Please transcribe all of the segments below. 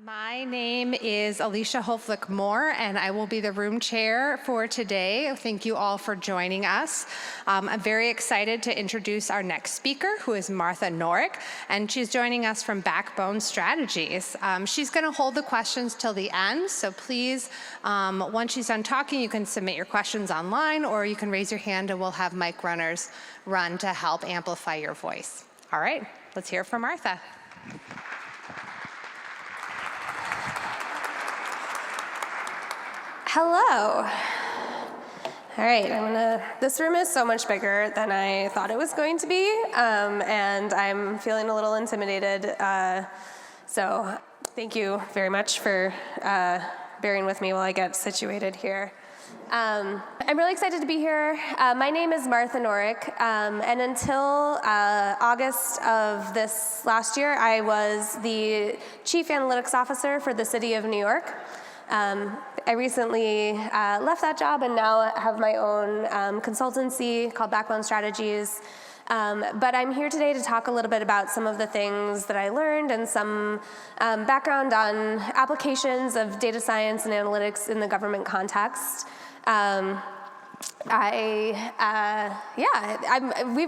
My name is Alicia Hoflick-Moore, and I will be the room chair for today. Thank you all for joining us. I'm very excited to introduce our next speaker, who is Martha Norrick, and she's joining us from Backbone Strategies. She's going to hold the questions till the end, so please, once she's done talking, you can submit your questions online, or you can raise your hand and we'll have mic runners run to help amplify your voice. All right, let's hear from Martha. Hello. All right, this room is so much bigger than I thought it was going to be, and I'm feeling a little intimidated. So thank you very much for bearing with me while I get situated here. I'm really excited to be here. My name is Martha Norrick, and until August of this last year, I was the Chief Analytics Officer for the City of New York. I recently left that job and now have my own consultancy called Backbone Strategies. But I'm here today to talk a little bit about some of the things that I learned and some background on applications of data science and analytics in the government context. We've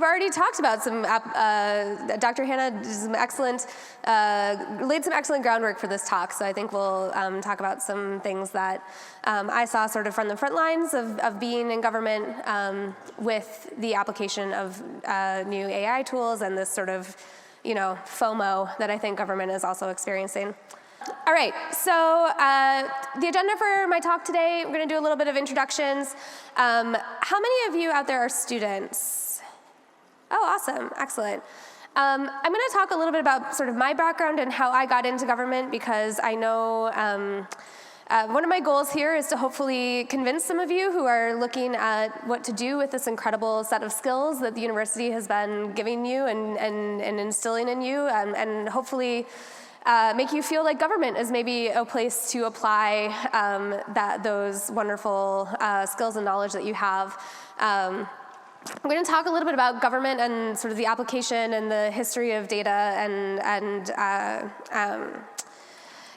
already talked about some, Dr. Hannah laid some excellent groundwork for this talk, so I think we'll talk about some things that I saw sort of from the front lines of being in government with the application of new AI tools and this sort of, FOMO that I think government is also experiencing. All right, so the agenda for my talk today, we're going to do a little bit of introductions. How many of you out there are students? Oh, awesome, excellent. I'm going to talk a little bit about sort of my background and how I got into government, because I know one of my goals here is to hopefully convince some of you who are looking at what to do with this incredible set of skills that the university has been giving you and instilling in you, and hopefully make you feel like government is maybe a place to apply those wonderful skills and knowledge that you have. We're going to talk a little bit about government and sort of the application and the history of data and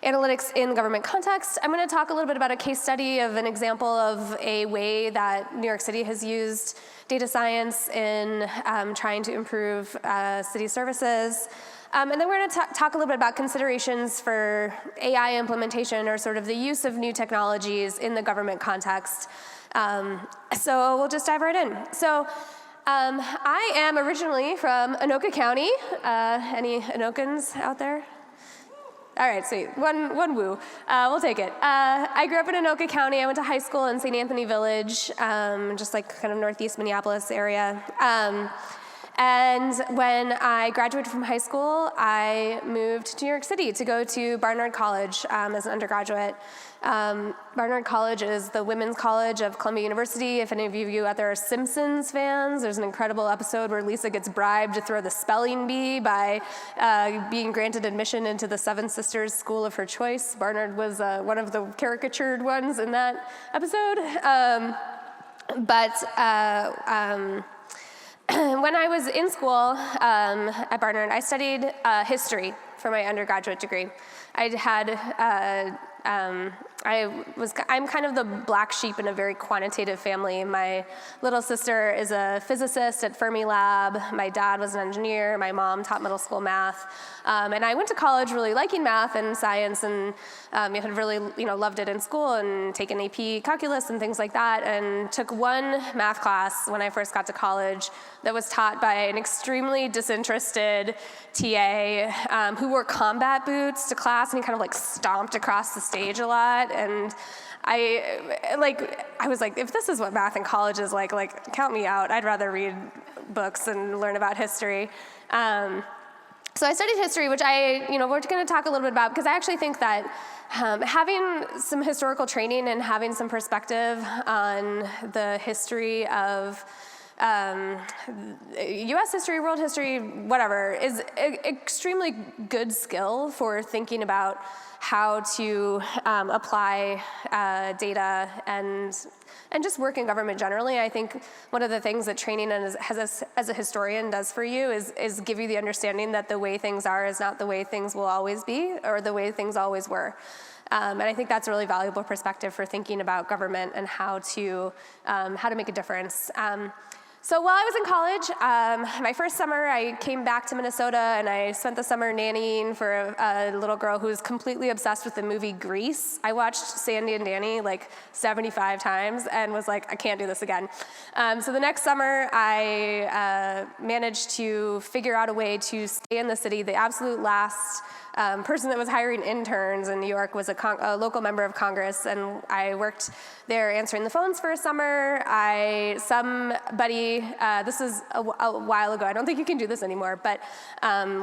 analytics in government context. I'm going to talk a little bit about a case study of an example of a way that New York City has used data science in trying to improve city services. And then we're going to talk a little bit about considerations for AI implementation, or sort of the use of new technologies in the government context. So we'll just dive right in. So I am originally from Anoka County. Any Anokans out there? All right, sweet. One woo. We'll take it. I grew up in Anoka County. I went to high school in St. Anthony Village, just like kind of northeast Minneapolis area. And when I graduated from high school, I moved to New York City to go to Barnard College as an undergraduate. Barnard College is the women's college of Columbia University. If any of you out there are Simpsons fans, there's an incredible episode where Lisa gets bribed to throw the spelling bee by being granted admission into the Seven Sisters school of her choice. Barnard was one of the caricatured ones in that episode. When I was in school at Barnard, I studied history for my undergraduate degree. I'm kind of the black sheep in a very quantitative family. My little sister is a physicist at Fermilab. My dad was an engineer. My mom taught middle school math. And I went to college really liking math and science, and had really loved it in school and taken AP calculus and things like that, and took one math class when I first got to college that was taught by an extremely disinterested TA who wore combat boots to class, and he kind of like stomped across the stage a lot. And I was like, if this is what math in college is like count me out. I'd rather read books and learn about history. So I studied history, which we're going to talk a little bit about, because I actually think that having some historical training and having some perspective on the history of US history, world history, whatever, is an extremely good skill for thinking about how to apply data and just work in government generally. I think one of the things that training as a historian does for you is give you the understanding that the way things are is not the way things will always be or the way things always were. And I think that's a really valuable perspective for thinking about government and how to make a difference. So while I was in college, my first summer, I came back to Minnesota and I spent the summer nannying for a little girl who was completely obsessed with the movie Grease. I watched Sandy and Danny like 75 times and was like, I can't do this again. So the next summer, I managed to figure out a way to stay in the city. The absolute last person that was hiring interns in New York was a local member of Congress, and I worked there answering the phones for a summer. This was a while ago, I don't think you can do this anymore, but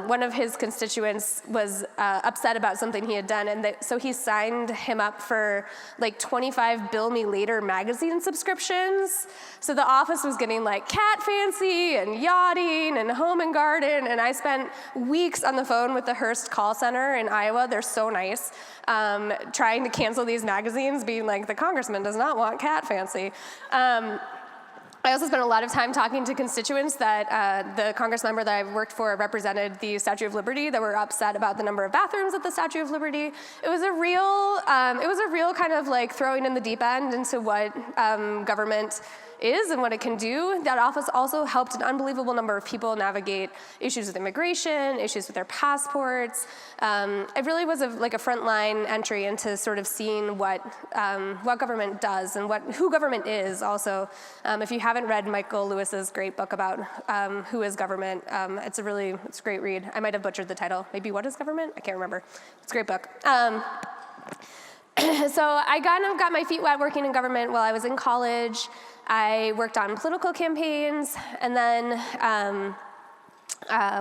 one of his constituents was upset about something he had done, and so he signed him up for like 25 Bill Me Later magazine subscriptions. So the office was getting like Cat Fancy and Yachting and Home and Garden, and I spent weeks on the phone with the Hearst call center in Iowa. They're so nice. Trying to cancel these magazines, being like, the congressman does not want Cat Fancy. I also spent a lot of time talking to constituents that the Congress member that I worked for represented the Statue of Liberty that were upset about the number of bathrooms at the Statue of Liberty. It was a real kind of like throwing in the deep end into what government is and what it can do. That office also helped an unbelievable number of people navigate issues with immigration, issues with their passports. It really was like a frontline entry into sort of seeing what government does and who government is also. If you haven't read Michael Lewis's great book about who is government, it's a great read. I might have butchered the title. Maybe What is Government? I can't remember. It's a great book. So I kind of got my feet wet working in government while I was in college. I worked on political campaigns, and then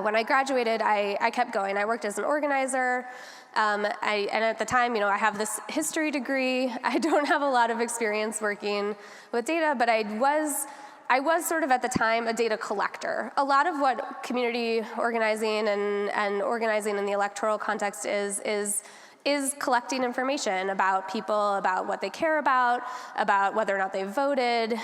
when I graduated, I kept going. I worked as an organizer, and at the time, I have this history degree. I don't have a lot of experience working with data, but I was sort of at the time a data collector. A lot of what community organizing and organizing in the electoral context is collecting information about people, about what they care about whether or not they voted,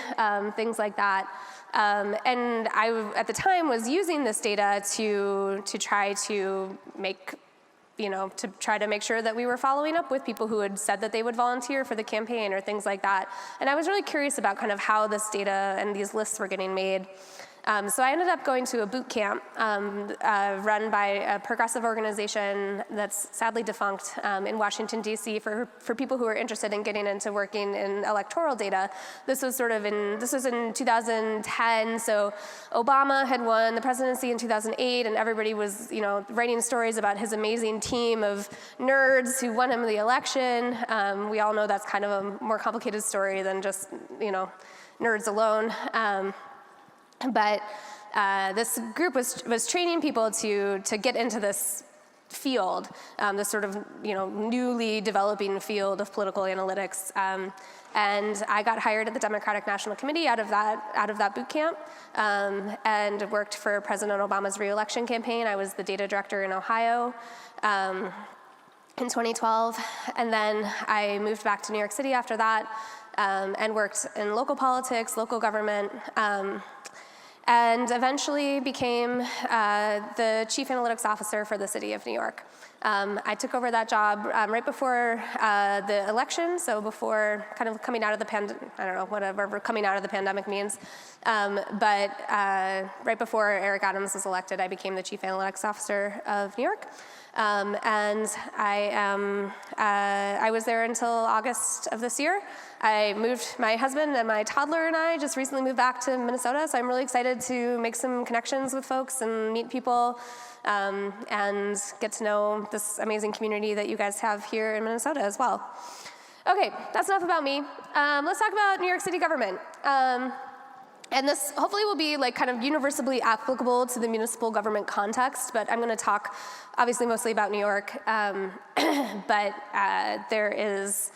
things like that. And I, at the time, was using this data to try to make sure that we were following up with people who had said that they would volunteer for the campaign or things like that. And I was really curious about kind of how this data and these lists were getting made. So I ended up going to a boot camp run by a progressive organization that's sadly defunct in Washington, D.C. for people who are interested in getting into working in electoral data. This was in 2010, so Obama had won the presidency in 2008, and everybody was writing stories about his amazing team of nerds who won him the election. We all know that's kind of a more complicated story than just nerds alone. But this group was training people to get into this field, this sort of newly developing field of political analytics. And I got hired at the Democratic National Committee out of that boot camp, and worked for President Obama's re-election campaign. I was the data director in Ohio in 2012, and then I moved back to New York City after that, and worked in local politics, local government. And eventually became the chief analytics officer for the city of New York. I took over that job right before the election, so before kind of coming out of the coming out of the pandemic means. But right before Eric Adams was elected, I became the chief analytics officer of New York. And I was there until August of this year. My husband and my toddler and I just recently moved back to Minnesota, so I'm really excited to make some connections with folks and meet people, and get to know this amazing community that you guys have here in Minnesota as well. Okay, that's enough about me. Let's talk about New York City government. And this hopefully will be like kind of universally applicable to the municipal government context, but I'm going to talk obviously mostly about New York. But there is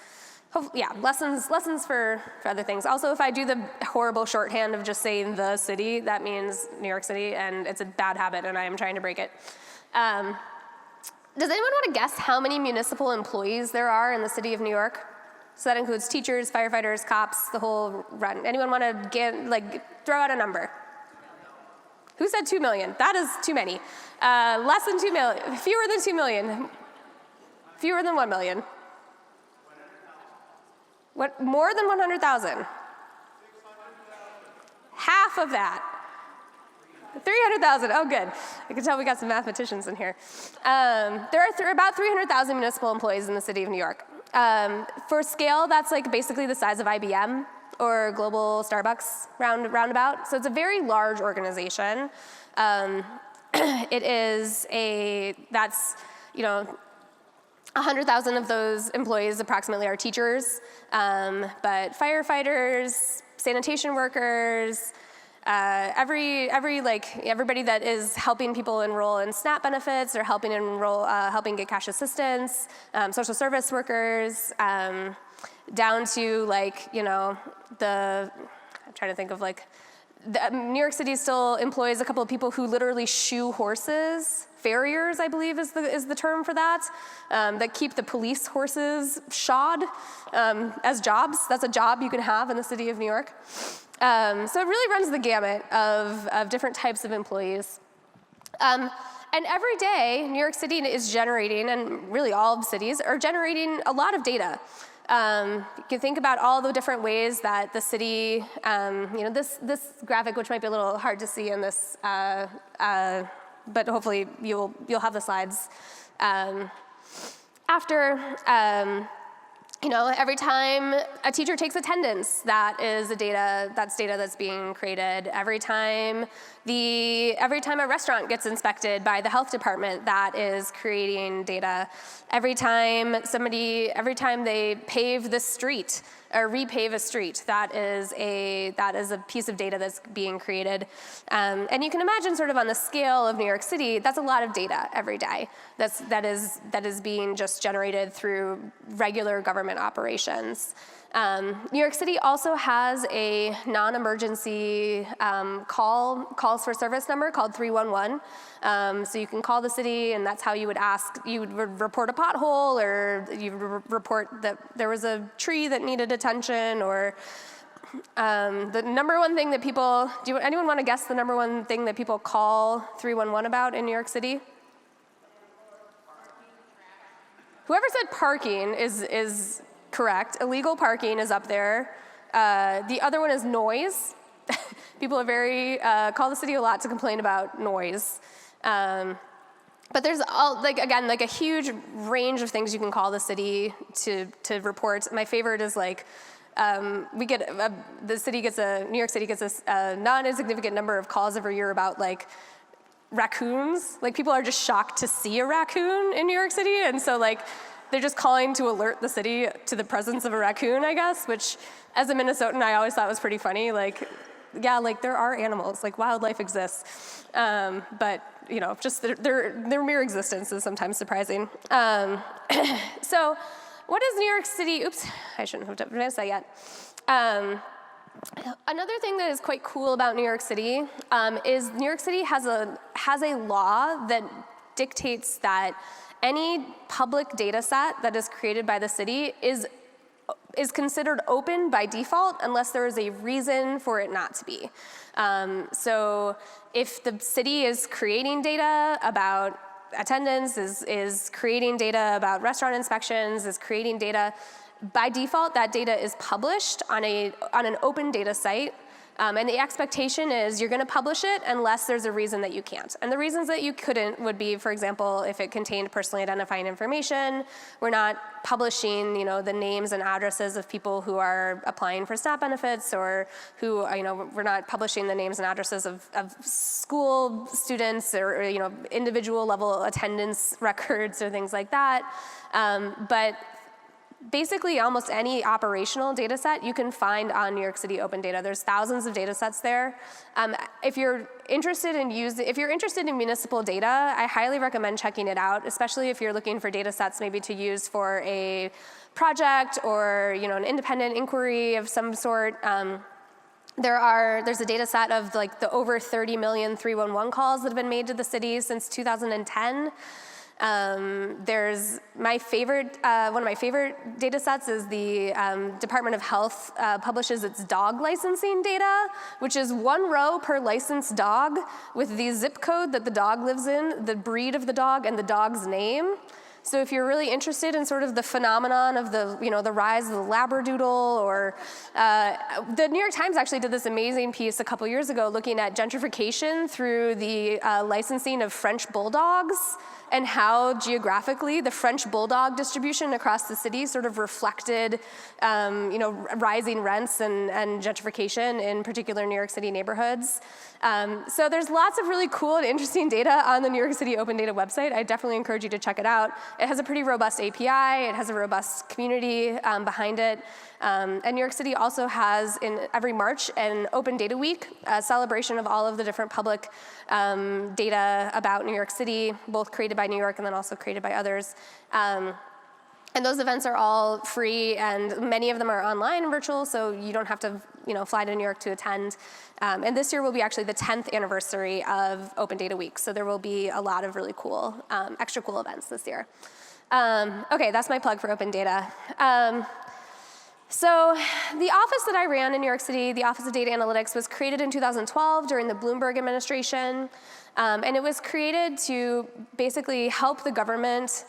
lessons for other things. Also, if I do the horrible shorthand of just saying the city, that means New York City, and it's a bad habit, and I am trying to break it. Does anyone want to guess how many municipal employees there are in the city of New York? So that includes teachers, firefighters, cops, the whole run. Anyone want to throw out a number? Who said 2 million? That is too many. Less than 2 million, fewer than 2 million, fewer than 1 million. What, more than 100,000? Half of that. 300,000, oh good. I can tell we got some mathematicians in here. There are about 300,000 municipal employees in the city of New York. For scale, that's like basically the size of IBM or global Starbucks roundabout. So it's a very large organization. It is that's, 100,000 of those employees approximately are teachers, but firefighters, sanitation workers, everybody that is helping people enroll in SNAP benefits or helping get cash assistance, social service workers, down to I'm trying to think of New York City still employs a couple of people who literally shoe horses. Farriers, I believe, is the term for that, that keep the police horses shod as jobs. That's a job you can have in the city of New York. So it really runs the gamut of different types of employees. And every day, New York City is generating, and really all cities are generating a lot of data. You can think about all the different ways that the city, this graphic, which might be a little hard to see in this, but hopefully you'll have the slides after. Every time a teacher takes attendance, that's data that's being created. Every time a restaurant gets inspected by the health department, that is creating data. Every time they pave the street or repave a street, that is a piece of data that's being created. And you can imagine sort of on the scale of New York City, that's a lot of data every day that is being just generated through regular government operations. New York City also has a non-emergency calls for service number called 311. So you can call the city, and that's how you would report a pothole, or you would report that there was a tree that needed attention, or the number one thing that anyone want to guess the number one thing that people call 311 about in New York City? Whoever said parking is correct. Illegal parking is up there. The other one is noise. People are call the city a lot to complain about noise. But there's a huge range of things you can call the city to report. My favorite is New York City gets a non-insignificant number of calls every year about raccoons. People are just shocked to see a raccoon in New York City, and so they're just calling to alert the city to the presence of a raccoon, I guess, which as a Minnesotan, I always thought was pretty funny. There are animals, wildlife exists. But, just their mere existence is sometimes surprising. So what is New York City? Oops, I shouldn't have advanced that yet. Another thing that is quite cool about New York City is New York City has a law that dictates that any public data set that is created by the city is considered open by default unless there is a reason for it not to be. So if the city is creating data about attendance, is creating data about restaurant inspections, is creating data, by default that data is published on an open data site. And the expectation is you're going to publish it unless there's a reason that you can't. And the reasons that you couldn't would be, for example, if it contained personally identifying information. We're not publishing, the names and addresses of people who are applying for SNAP benefits, or who, we're not publishing the names and addresses of school students, or individual level attendance records or things like that. But basically, almost any operational data set you can find on New York City Open Data. There's thousands of data sets there. If you're interested in municipal data, I highly recommend checking it out, especially if you're looking for data sets maybe to use for a project or an independent inquiry of some sort. There's a data set of like the over 30 million 311 calls that have been made to the city since 2010. There's my favorite, one of my favorite data sets is the Department of Health publishes its dog licensing data, which is 1 row per licensed dog with the zip code that the dog lives in, the breed of the dog, and the dog's name. So if you're really interested in sort of the phenomenon of the rise of the Labradoodle, or the New York Times actually did this amazing piece a couple years ago looking at gentrification through the licensing of French bulldogs, and how geographically the French bulldog distribution across the city sort of reflected rising rents and gentrification in particular New York City neighborhoods. So there's lots of really cool and interesting data on the New York City Open Data website. I definitely encourage you to check it out. It has a pretty robust API. It has a robust community behind it. And New York City also has, in every March, an Open Data Week, a celebration of all of the different public data about New York City, both created by New York and then also created by others. And those events are all free, and many of them are online and virtual, so you don't have to fly to New York to attend. And this year will be actually the 10th anniversary of Open Data Week, so there will be a lot of really cool, extra cool events this year. Okay, that's my plug for Open Data. So the office that I ran in New York City, the Office of Data Analytics, was created in 2012 during the Bloomberg administration. And it was created to basically help the government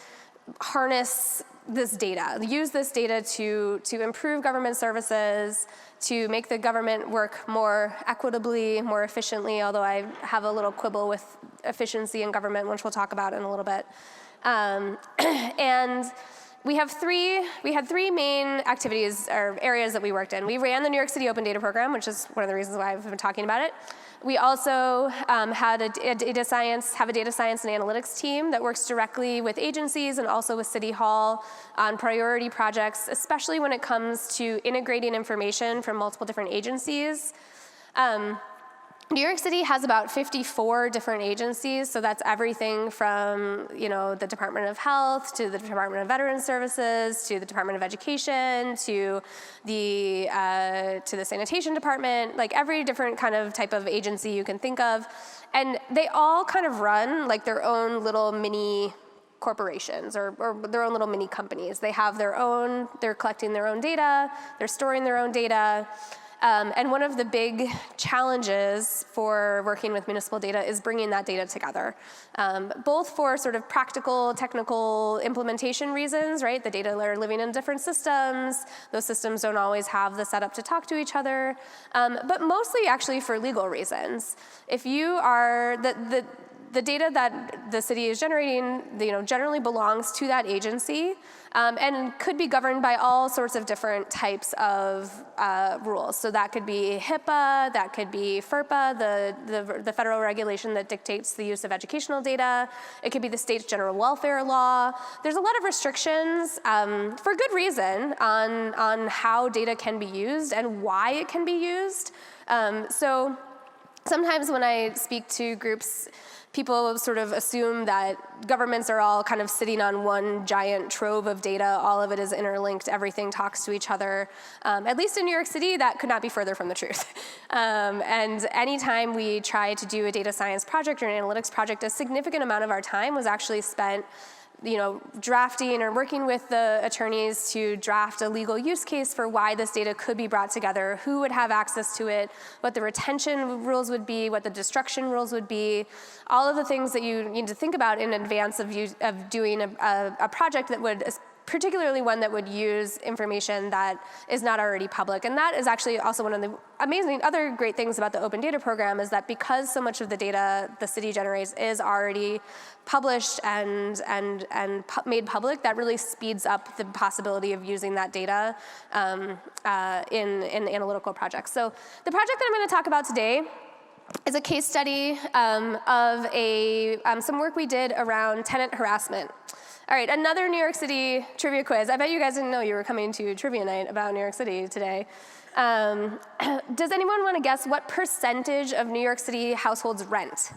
harness this data, use this data to improve government services, to make the government work more equitably, more efficiently, although I have a little quibble with efficiency in government, which we'll talk about in a little bit. And we had three main activities or areas that we worked in. We ran the New York City Open Data Program, which is one of the reasons why I've been talking about it. We also have a data science and analytics team that works directly with agencies and also with City Hall on priority projects, especially when it comes to integrating information from multiple different agencies. New York City has about 54 different agencies, so that's everything from the Department of Health to the Department of Veterans Services to the Department of Education to the Sanitation Department, like every different kind of type of agency you can think of, and they all kind of run like their own little mini corporations or their own little mini companies. They have they're collecting their own data, they're storing their own data. And one of the big challenges for working with municipal data is bringing that data together, both for sort of practical, technical implementation reasons, right? The data are living in different systems. Those systems don't always have the setup to talk to each other, but mostly actually for legal reasons. If you are, the data that the city is generating, generally belongs to that agency and could be governed by all sorts of different types of rules. So that could be HIPAA, that could be FERPA, the federal regulation that dictates the use of educational data. It could be the state's general welfare law. There's a lot of restrictions for good reason on how data can be used and why it can be used. So sometimes when I speak to groups, people sort of assume that governments are all kind of sitting on one giant trove of data. All of it is interlinked. Everything talks to each other. At least in New York City, that could not be further from the truth. And anytime we try to do a data science project or an analytics project, a significant amount of our time was actually spent drafting or working with the attorneys to draft a legal use case for why this data could be brought together, who would have access to it, what the retention rules would be, what the destruction rules would be, all of the things that you need to think about in advance of doing a project that would, particularly one that would use information that is not already public. And that is actually also one of the amazing other great things about the Open Data Program is that because so much of the data the city generates is already published and made public, that really speeds up the possibility of using that data in analytical projects. So the project that I'm going to talk about today is a case study of some work we did around tenant harassment. All right, another New York City trivia quiz. I bet you guys didn't know you were coming to trivia night about New York City today. Does anyone want to guess what percentage of New York City households rent?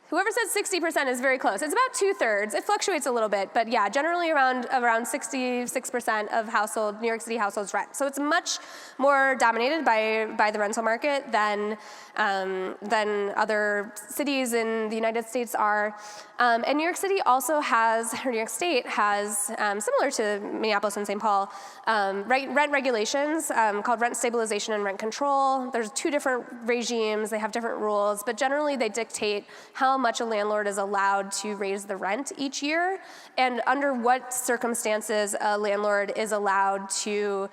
Whoever said 60% is very close. It's about 2/3. It fluctuates a little bit, but yeah, generally around 66% of New York City households rent. So it's much more dominated by the rental market than other cities in the United States are. And New York City also has, or New York State has, similar to Minneapolis and St. Paul, rent regulations called rent stabilization and rent control. There's 2 different regimes. They have different rules, but generally they dictate how much a landlord is allowed to raise the rent each year, and under what circumstances a landlord is allowed to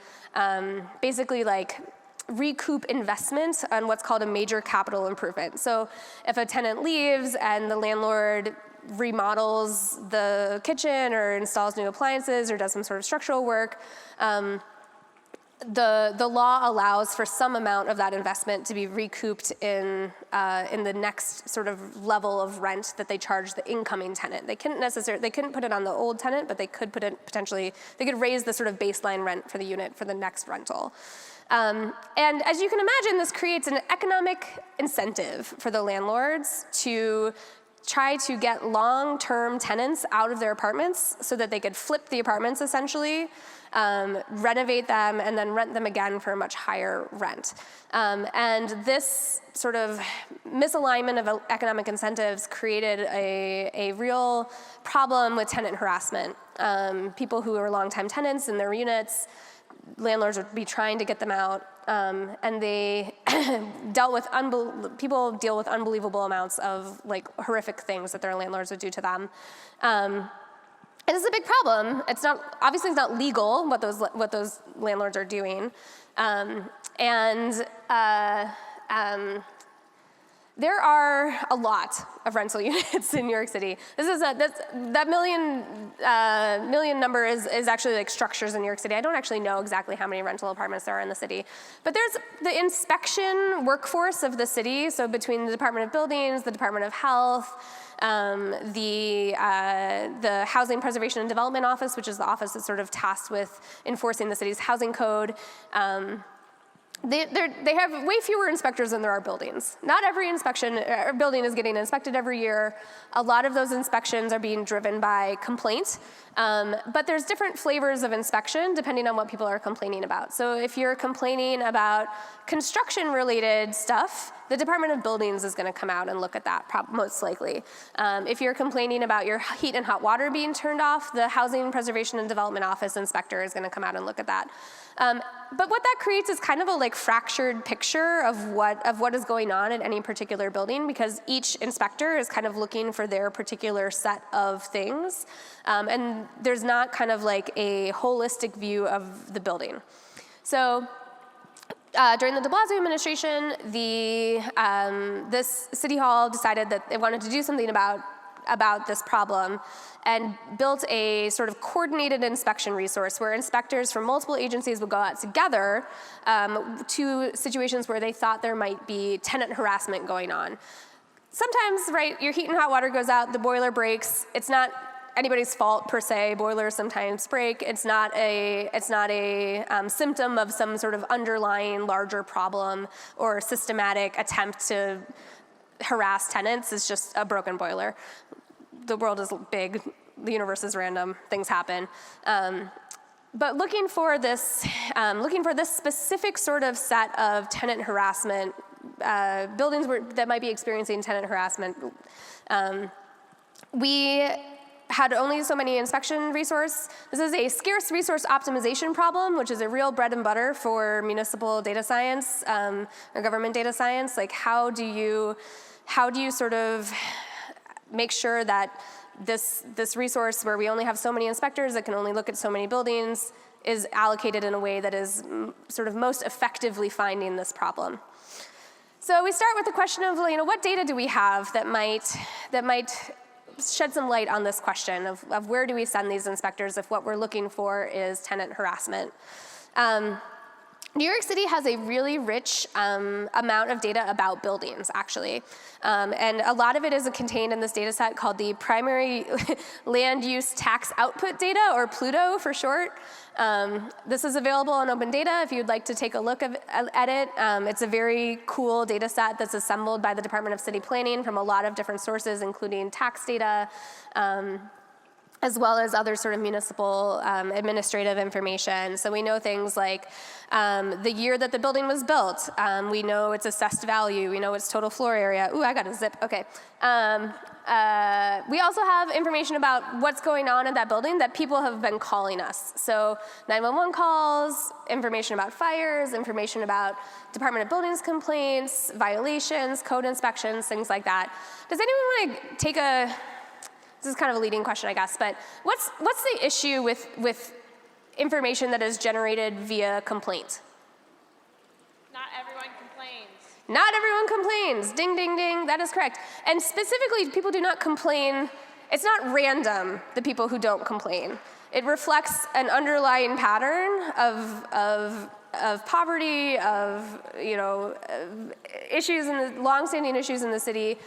basically like recoup investment on what's called a major capital improvement. So if a tenant leaves and the landlord remodels the kitchen or installs new appliances or does some sort of structural work, the law allows for some amount of that investment to be recouped in the next sort of level of rent that they charge the incoming tenant. They couldn't put it on the old tenant, but they could put it they could raise the sort of baseline rent for the unit for the next rental. And as you can imagine, this creates an economic incentive for the landlords to try to get long-term tenants out of their apartments so that they could flip the apartments essentially, renovate them, and then rent them again for a much higher rent. And this sort of misalignment of economic incentives created a real problem with tenant harassment. People who are longtime tenants in their units, landlords would be trying to get them out, and they people deal with unbelievable amounts of like horrific things that their landlords would do to them. And this is a big problem. Obviously it's not legal what those landlords are doing, there are a lot of rental units in New York City. That million number is actually like structures in New York City. I don't actually know exactly how many rental apartments there are in the city. But there's the inspection workforce of the city, so between the Department of Buildings, the Department of Health, the Housing Preservation and Development Office, which is the office that's sort of tasked with enforcing the city's housing code. They have way fewer inspectors than there are buildings. Not every building is getting inspected every year. A lot of those inspections are being driven by complaint, but there's different flavors of inspection depending on what people are complaining about. So if you're complaining about construction-related stuff, the Department of Buildings is going to come out and look at that, most likely. If you're complaining about your heat and hot water being turned off, the Housing Preservation and Development Office inspector is going to come out and look at that. But what that creates is kind of a fractured picture of what is going on in any particular building, because each inspector is kind of looking for their particular set of things, and there's not kind of like a holistic view of the building. So during the de Blasio administration, this city hall decided that they wanted to do something about this problem and built a sort of coordinated inspection resource where inspectors from multiple agencies would go out together to situations where they thought there might be tenant harassment going on. Sometimes, right, your heat and hot water goes out, the boiler breaks. It's not anybody's fault per se. Boilers sometimes break. It's not a symptom of some sort of underlying larger problem or systematic attempt to harass tenants. It's just a broken boiler. The world is big, the universe is random, things happen. But looking for this specific sort of set of tenant harassment, buildings that might be experiencing tenant harassment, we had only so many inspection resource. This is a scarce resource optimization problem, which is a real bread and butter for municipal data science or government data science. Like how do you sort of make sure that this resource where we only have so many inspectors that can only look at so many buildings is allocated in a way that is sort of most effectively finding this problem. So we start with the question of, what data do we have that might shed some light on this question of where do we send these inspectors if what we're looking for is tenant harassment. New York City has a really rich amount of data about buildings, actually. And a lot of it is contained in this data set called the Primary Land Use Tax Output Data, or PLUTO for short. This is available on open data if you'd like to take a look at it. It's a very cool data set that's assembled by the Department of City Planning from a lot of different sources, including tax data, as well as other sort of municipal administrative information. So we know things like the year that the building was built. We know its assessed value. We know its total floor area. Ooh, I got a zip, okay. We also have information about what's going on in that building that people have been calling us. So 911 calls, information about fires, information about Department of Buildings complaints, violations, code inspections, things like that. Does anyone want to take a, this is kind of a leading question, I guess, but what's the issue with information that is generated via complaint? Not everyone complains. Not everyone complains. Ding, ding, ding. That is correct. And specifically, people do not complain. It's not random, the people who don't complain. It reflects an underlying pattern of poverty, of issues in the longstanding issues in the city.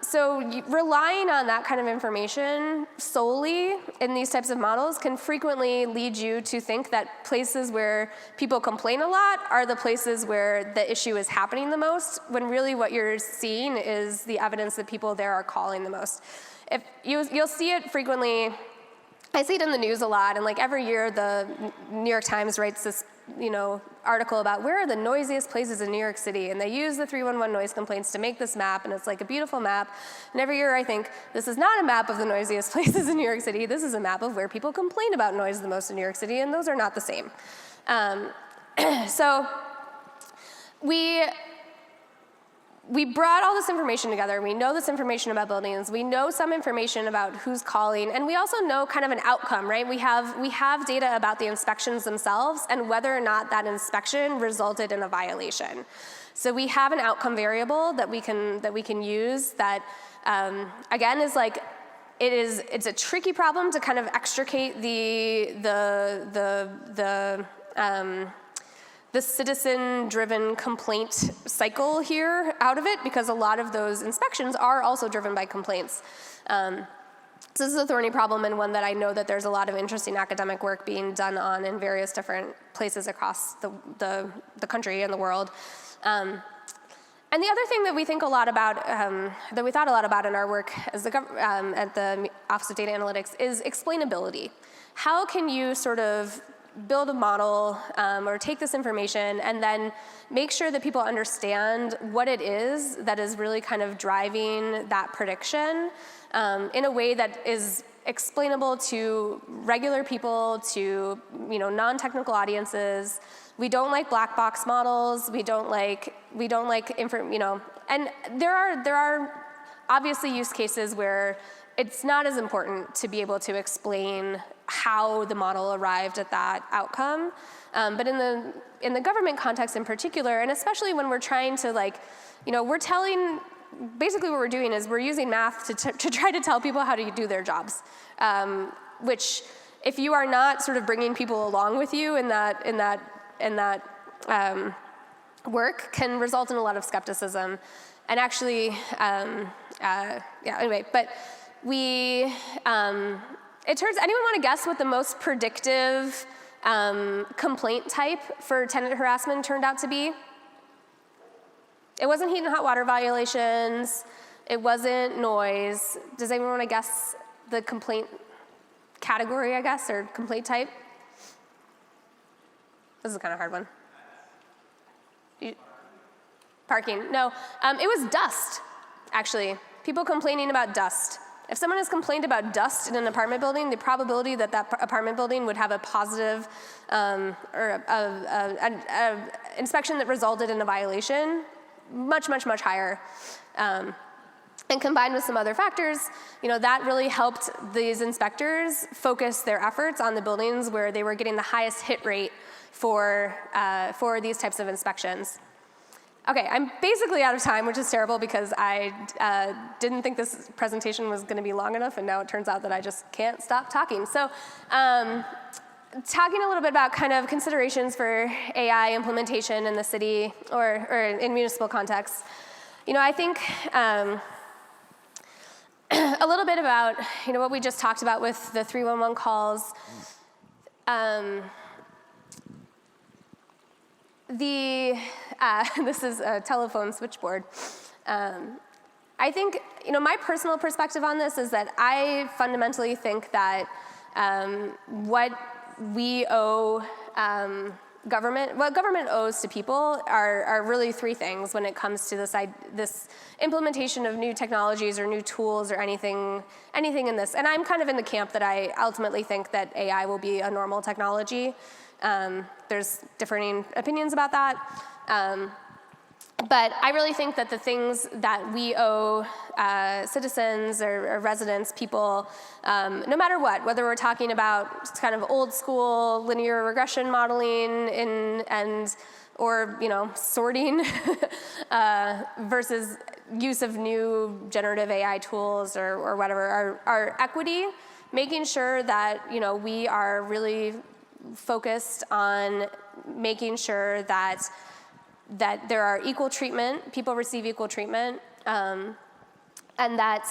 So relying on that kind of information solely in these types of models can frequently lead you to think that places where people complain a lot are the places where the issue is happening the most, when really what you're seeing is the evidence that people there are calling the most. If you'll see it frequently. I see it in the news a lot, and like every year the New York Times writes this article about where are the noisiest places in New York City, and they use the 311 noise complaints to make this map, and it's like a beautiful map. And every year I think, this is not a map of the noisiest places in New York City, this is a map of where people complain about noise the most in New York City, and those are not the same. So we brought all this information together. We know this information about buildings. We know some information about who's calling, and we also know kind of an outcome, right? We have data about the inspections themselves and whether or not that inspection resulted in a violation. So we have an outcome variable that we can use that, again, is like, it's a tricky problem to kind of extricate the citizen-driven complaint cycle here out of it, because a lot of those inspections are also driven by complaints. So this is a thorny problem, and one that I know that there's a lot of interesting academic work being done on in various different places across the country and the world. And the other thing that we think a lot about, that we thought a lot about in our work as at the Office of Data Analytics, is explainability. How can you sort of build a model or take this information and then make sure that people understand what it is that is really kind of driving that prediction in a way that is explainable to regular people, to non-technical audiences. We don't like black box models. We don't like and there are obviously use cases where it's not as important to be able to explain how the model arrived at that outcome. But in the government context in particular, and especially when we're trying to basically what we're doing is we're using math to try to tell people how to do their jobs, which if you are not sort of bringing people along with you in that work can result in a lot of skepticism. And actually, anyway, but anyone want to guess what the most predictive complaint type for tenant harassment turned out to be? It wasn't heat and hot water violations. It wasn't noise. Does anyone want to guess the complaint category, I guess, or complaint type? This is a kind of hard one. Parking, no. It was dust, actually. People complaining about dust. If someone has complained about dust in an apartment building, the probability that that apartment building would have a positive inspection that resulted in a violation, much, much, much higher. And combined with some other factors, that really helped these inspectors focus their efforts on the buildings where they were getting the highest hit rate for these types of inspections. Okay, I'm basically out of time, which is terrible because I didn't think this presentation was going to be long enough, and now it turns out that I just can't stop talking. So talking a little bit about kind of considerations for AI implementation in the city or in municipal contexts. I think a little bit about what we just talked about with the 311 calls. This is a telephone switchboard. I think my personal perspective on this is that I fundamentally think that what we owe what government owes to people are really three things when it comes to this implementation of new technologies or new tools or anything in this. And I'm kind of in the camp that I ultimately think that AI will be a normal technology. There's differing opinions about that. But I really think that the things that we owe citizens or residents, people, no matter what, whether we're talking about kind of old school linear regression modeling or sorting versus use of new generative AI tools or whatever, our equity, making sure that we are really focused on making sure that there are equal treatment, people receive equal treatment, and that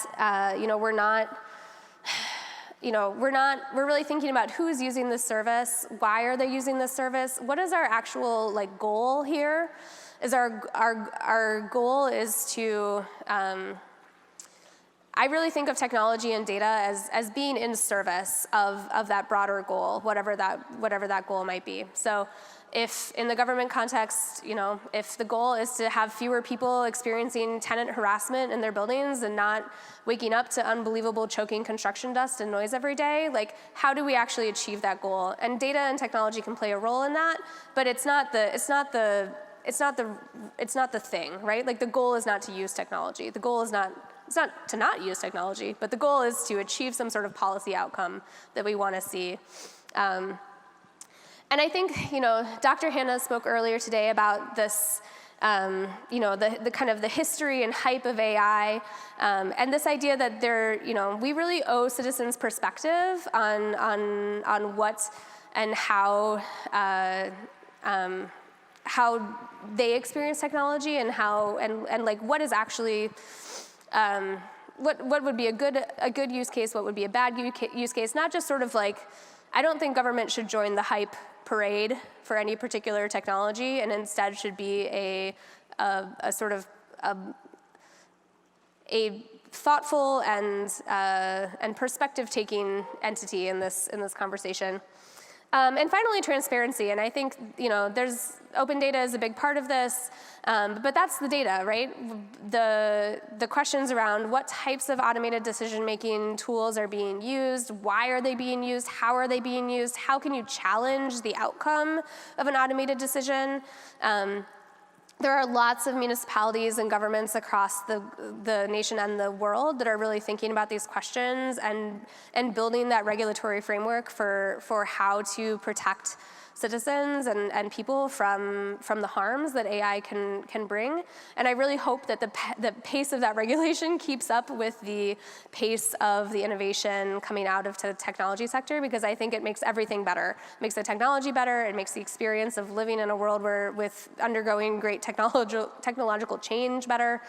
we're really thinking about who's using this service, why are they using this service, what is our actual goal here? Is our goal is to I really think of technology and data as being in service of that broader goal, whatever that goal might be. So if in the government context, if the goal is to have fewer people experiencing tenant harassment in their buildings and not waking up to unbelievable choking construction dust and noise every day, how do we actually achieve that goal? And data and technology can play a role in that, but it's not the thing, right? The goal is not to use technology. The goal is not to not use technology, but the goal is to achieve some sort of policy outcome that we want to see. And I think, Dr. Hanna spoke earlier today about this, the kind of the history and hype of AI, and this idea that we really owe citizens perspective on what and how they experience technology and what is actually what would be a good use case, what would be a bad use case, not just sort of I don't think government should join the hype parade for any particular technology, and instead should be a sort of a thoughtful and perspective-taking entity in this conversation. And finally, transparency. And I think there's open data is a big part of this, but that's the data, right? The questions around what types of automated decision-making tools are being used, why are they being used, how are they being used, how can you challenge the outcome of an automated decision? There are lots of municipalities and governments across the nation and the world that are really thinking about these questions and building that regulatory framework for how to protect citizens and people from the harms that AI can bring. And I really hope that the pace of that regulation keeps up with the pace of the innovation coming out of the technology sector, because I think it makes everything better. It makes the technology better, it makes the experience of living in a world with undergoing great technological change better.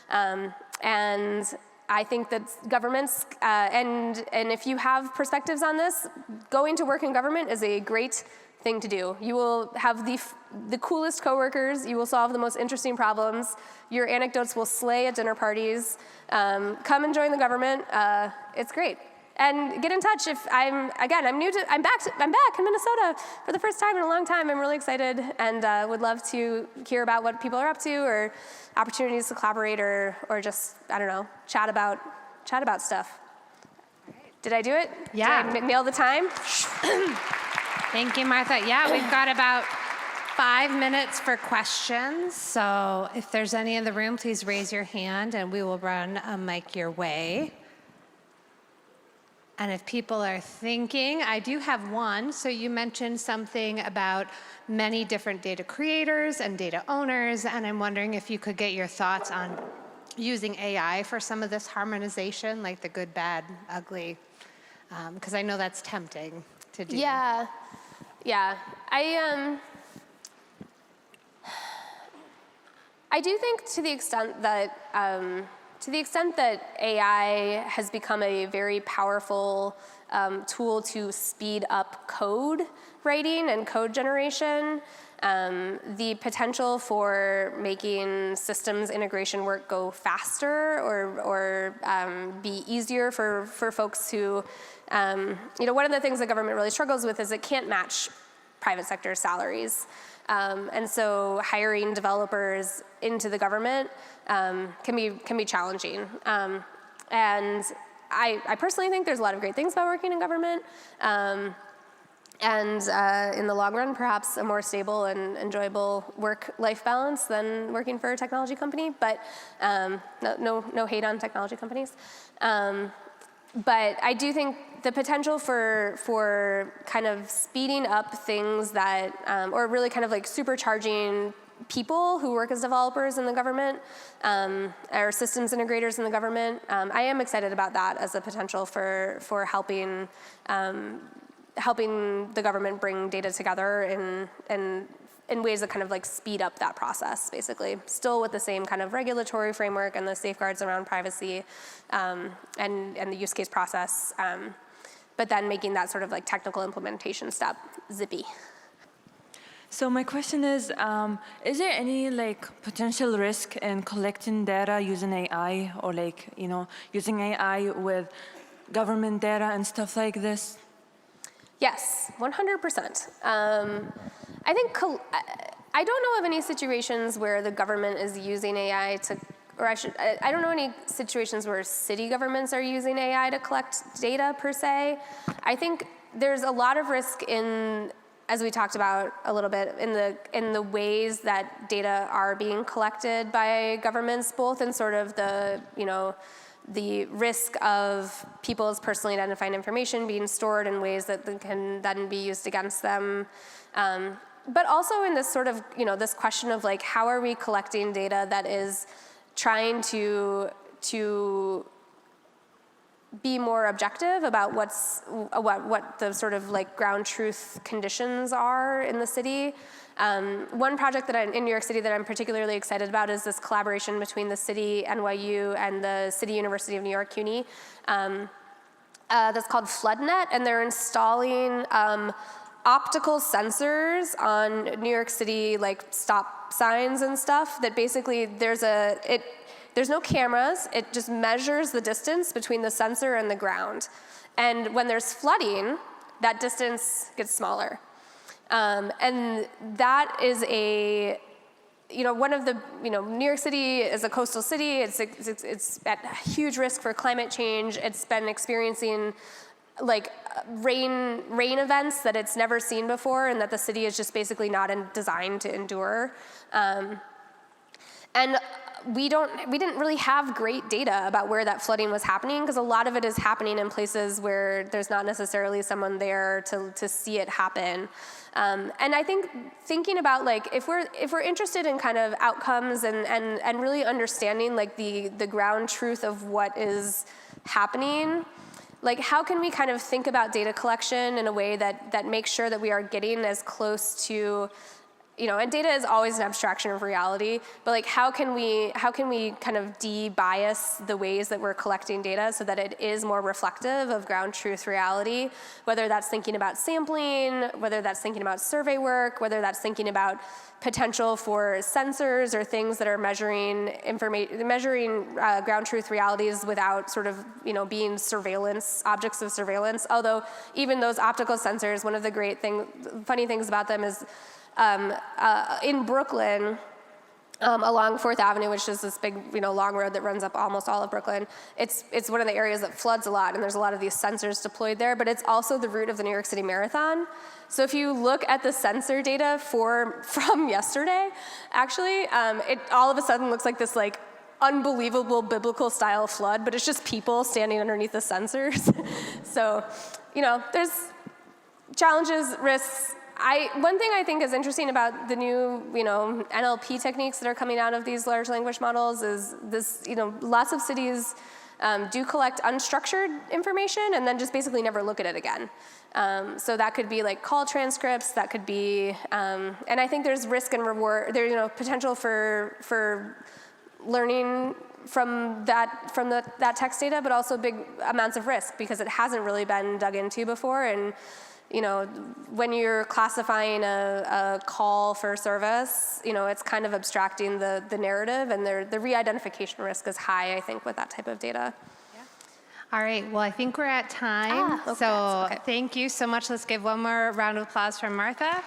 And I think that governments, and if you have perspectives on this, going to work in government is a great thing to do. You will have the coolest coworkers, you will solve the most interesting problems, your anecdotes will slay at dinner parties. Come and join the government, it's great. And get in touch if I'm back in Minnesota for the first time in a long time. I'm really excited and would love to hear about what people are up to or opportunities to collaborate or just, I don't know, chat about stuff. Did I do it? Yeah. Did I nail the time? Thank you, Martha. Yeah, we've got about 5 minutes for questions. So if there's any in the room, please raise your hand and we will run a mic your way. And if people are thinking, I do have one. So you mentioned something about many different data creators and data owners, and I'm wondering if you could get your thoughts on using AI for some of this harmonization, like the good, bad, ugly, because I know that's tempting to do. Yeah. Yeah, I do think to the extent that AI has become a very powerful tool to speed up code writing and code generation, the potential for making systems integration work go faster or be easier for folks who, one of the things the government really struggles with is it can't match private sector salaries. And so hiring developers into the government can be challenging. And I personally think there's a lot of great things about working in government. And in the long run, perhaps a more stable and enjoyable work-life balance than working for a technology company. But no hate on technology companies. But I do think the potential for kind of speeding up things that, or really kind of like supercharging people who work as developers in the government, or systems integrators in the government, I am excited about that as a potential for helping the government bring data together in ways that kind of like speed up that process, basically. Still with the same kind of regulatory framework and the safeguards around privacy and the use case process, but then making that sort of like technical implementation step zippy. So my question is there any like potential risk in collecting data using AI or like, using AI with government data and stuff like this? Yes, 100%. I think, I don't know of any situations where the government is using AI to, I don't know any situations where city governments are using AI to collect data per se. I think there's a lot of risk in, as we talked about a little bit, in the ways that data are being collected by governments, both in sort of the risk of people's personally identifying information being stored in ways that can then be used against them. But also in this sort of, this question of like, how are we collecting data that is trying to be more objective about what the sort of like ground truth conditions are in the city. One project in New York City that I'm particularly excited about is this collaboration between the city, NYU, and the City University of New York, CUNY. That's called FloodNet, and they're installing optical sensors on New York City like stop signs and stuff that basically there's no cameras, it just measures the distance between the sensor and the ground. And when there's flooding, that distance gets smaller. And that is one of the, New York City is a coastal city, it's at huge risk for climate change, it's been experiencing like rain events that it's never seen before and that the city is just basically not designed to endure. And we didn't really have great data about where that flooding was happening because a lot of it is happening in places where there's not necessarily someone there to see it happen. And I think thinking about like if we're interested in kind of outcomes and really understanding like the ground truth of what is happening, like how can we kind of think about data collection in a way that makes sure that we are getting as close to, and data is always an abstraction of reality, but like how can we kind of de-bias the ways that we're collecting data so that it is more reflective of ground truth reality, whether that's thinking about sampling, whether that's thinking about survey work, whether that's thinking about potential for sensors or things that are measuring ground truth realities without sort of, being objects of surveillance. Although even those optical sensors, one of the funny things about them is in Brooklyn, along 4th Avenue, which is this big, long road that runs up almost all of Brooklyn. It's one of the areas that floods a lot, and there's a lot of these sensors deployed there, but it's also the route of the New York City Marathon. So if you look at the sensor data from yesterday, actually, it all of a sudden looks like this like unbelievable biblical style flood, but it's just people standing underneath the sensors. So, there's challenges, risks. One thing I think is interesting about the new, NLP techniques that are coming out of these large language models is this, lots of cities do collect unstructured information and then just basically never look at it again. So that could be like call transcripts, that could be, and I think there's risk and reward, there's potential for learning from that text data, but also big amounts of risk because it hasn't really been dug into before. And when you're classifying a call for service, it's kind of abstracting the narrative, and the re-identification risk is high, I think, with that type of data. All right, well, I think we're at time. Okay. So thank you so much. Let's give one more round of applause for Martha.